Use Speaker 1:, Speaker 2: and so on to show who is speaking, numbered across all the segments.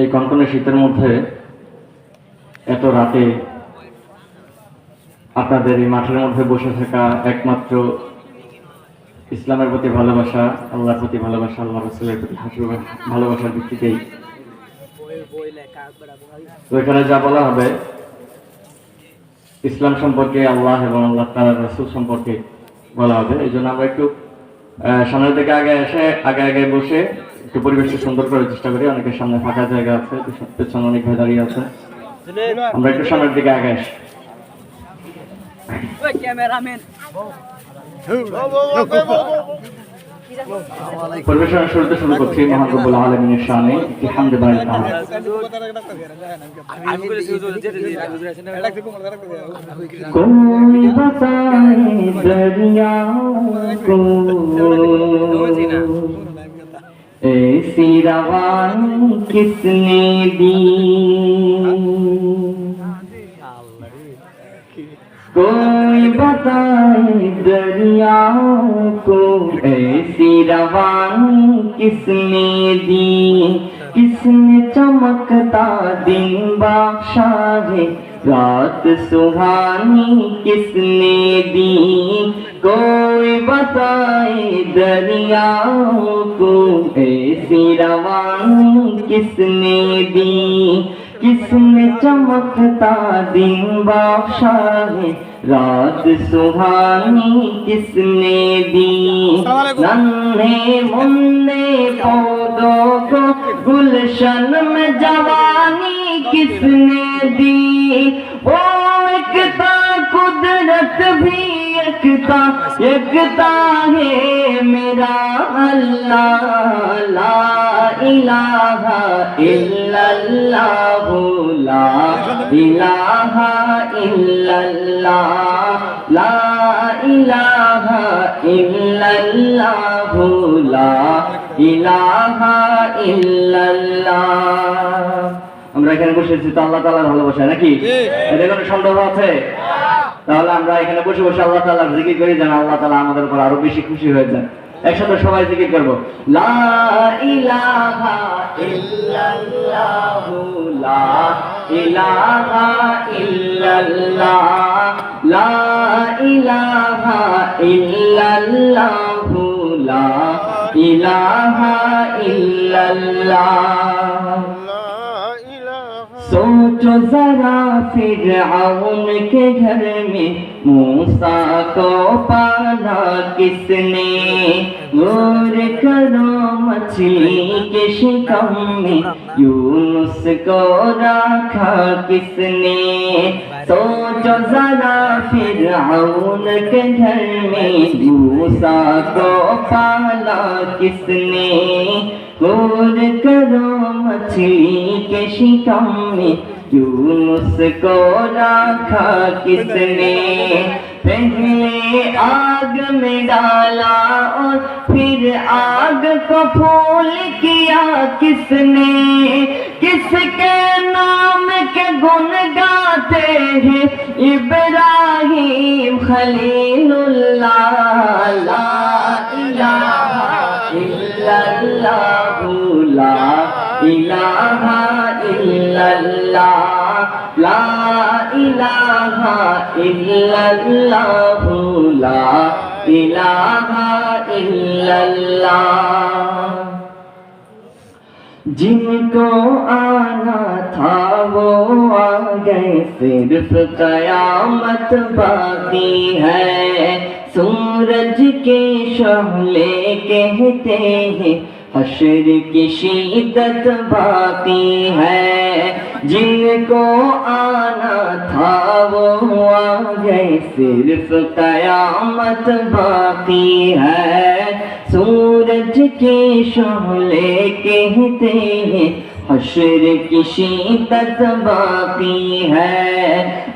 Speaker 1: এই কনকনে শীতের মধ্যে এত রাতে আপনাদের এই মাঠের মধ্যে বসে থাকা একমাত্র ইসলামের প্রতি ভালোবাসা, আল্লাহর প্রতি ভালোবাসা, আল্লাহ রাসূলের প্রতি ভালোবাসার ভিত্তিতেই তো এখানে যা বলা হবে ইসলাম সম্পর্কে, আল্লাহ এবং আল্লাহ তাআলার রাসূল সম্পর্কে বলা হবে। এই জন্য আমরা একটু সামনের দিকে আগে এসে আগে বসে একটু পরিবেশটা সুন্দর করার চেষ্টা করি। অনেকের সামনে ফাঁকা জায়গা আছে, পেছনে অনেক ভাই দাঁড়িয়ে আছে, আমরা একটু সামনের দিকে আগে আসি। পরিবেশনা শুরুতে শুরু করছি মহান রব্বুল আলামিনের শানে একটি হামদে বাড়ি তাআলা। কোই বাতায়ে দরিয়া কো ऐसी रवानी किसने दी, कोई बताए दरिया को ऐसी रवानी किसने दी, किसने चमकता दिन बख्शा है रात सुहानी किसने दी, कोई बताए दरिया को ऐसी रवानी किसने दी, किसने चमकता दिन बख्शा है रात सुहानी किसने दी, नन्हे मुन्ने पौधों को गुलशन में जवानी किसने दी, वो एकता कुदरत भी एकता है मेरा अल्लाह, ला इलाहा इल्लल्लाह, ला इलाहा इल्लल्लाह, ला इलाहा इल्लल्लाह, ला इलाहा इल्लल्लाह। আমরা এখানে বসেছি তো আল্লাহ তাআলার ভালোবাসা নাকি? এতে কোনো সন্দেহ আছে? তাহলে আমরা এখানে বসে বসে আল্লাহ তাআলার জিকির করি যেন আল্লাহ তাআলা আমাদের উপর আরো বেশি খুশি হয়ে যান। একসাথে সবাই জিকির করব, লা ইলাহা ইল্লাল্লাহ, লা ইলাহা ইল্লাল্লাহ, লা ইলাহা ইল্লাল্লাহ, লা ইলাহা ইল্লাল্লাহ। सोचो जरा फिरऔन के घर में मूसा को पाला किसने, गौर करो मछली के शिकम में यूनुस को रखा किसने, सोचो जरा फिरऔन के घर में मूसा को पाला किसने, गौर करो मछली के शिकम में यूनुस को रखा किसने, पहले आग में डाला और फिर आग को फूल किया किसने, किसके नाम के गुण गाते हैं इब्राहिम खलीलुल्लाह, ला इलाहा इल्लल्लाह, ला इलाहा इल्लल्लाह, ला इलाहा इल्लल्लाह, ला इलाहा इल्लल्लाह। जिनको आना था वो आ गए, सिर्फ कयामत बाकी है, सूरज के शोले कहते हैं हश्र की शिद्दत बाकी है, जिनको आना था वो आ गए, सिर्फ कयामत बाकी है, सूरज के शोले कहते हैं हश्र की शिद्दत बाकी है,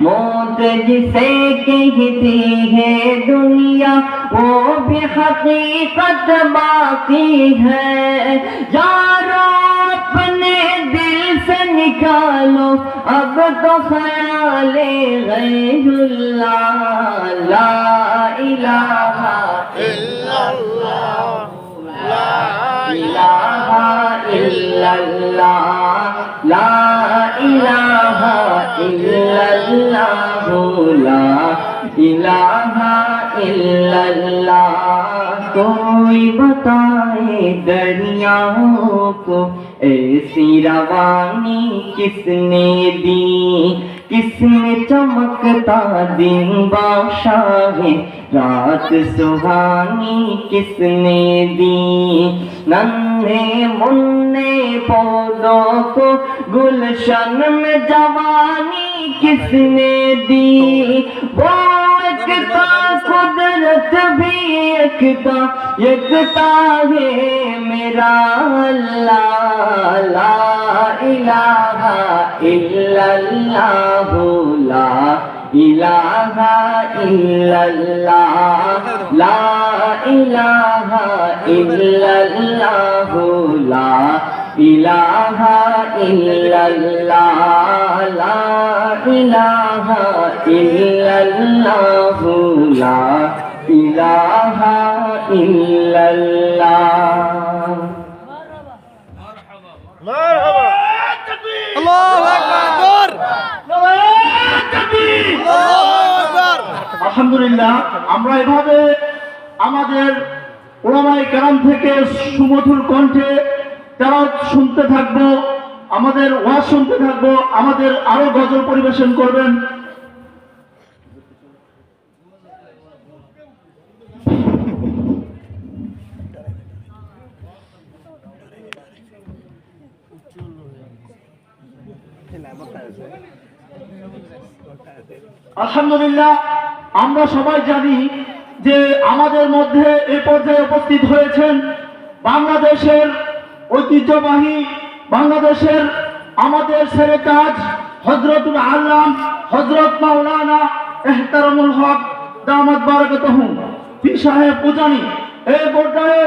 Speaker 1: मौत जिसे कहती है दुनिया वो भी हकीकत बाकी है, यारो अपने दिल से निकालो अब तो ख्याले गैरुल्लाह, ला इलाहा इल्लल्लाह, ला इलाहा इल्लल्लाह,
Speaker 2: इल्लल्लाह। कोई बताए दरियाओं को ऐसी रवानी किसने दी, किसने चमकता दिन बादशाहे रात सुहानी किसने दी। नन्हे मुन्ने पौधों को गुलशन में जवानी किसने दी। वो एकता कुदरत भी एकता है मेरा अल्लाह। ला इलाहा इल्लल्लाह, ला इलाहा इल्लल्लाह, ला इलाहा इल्लल्लाह, ला इलाहा इल्लल्लाह, ला इलाहा इल्लल्लाह, ला इलाहा इल्लल्लाह।
Speaker 3: আলহামদুলিল্লাহ, আমরা এভাবে আমাদের ওলামায়ে কেরাম থেকে সুমধুর কণ্ঠে তেলাওয়াত শুনতে থাকবো, আমাদের ওয়াজ শুনতে থাকবো। আমাদের আরো গজল পরিবেশন করবেন। আলহামদুলিল্লাহ, আমরা সবাই জানি যে আমাদের মধ্যে এই পর্যায়ে উপস্থিত হয়েছেন বাংলাদেশের ঐতিহ্যবাহী, বাংলাদেশের আমাদের ছেলে কাজ হযরতুল আল্লাম হযরত মাওলানা ইহতারামুল হক দামাত বারাকাতুহু পীর সাহেব উজানি। এই পর্যায়ে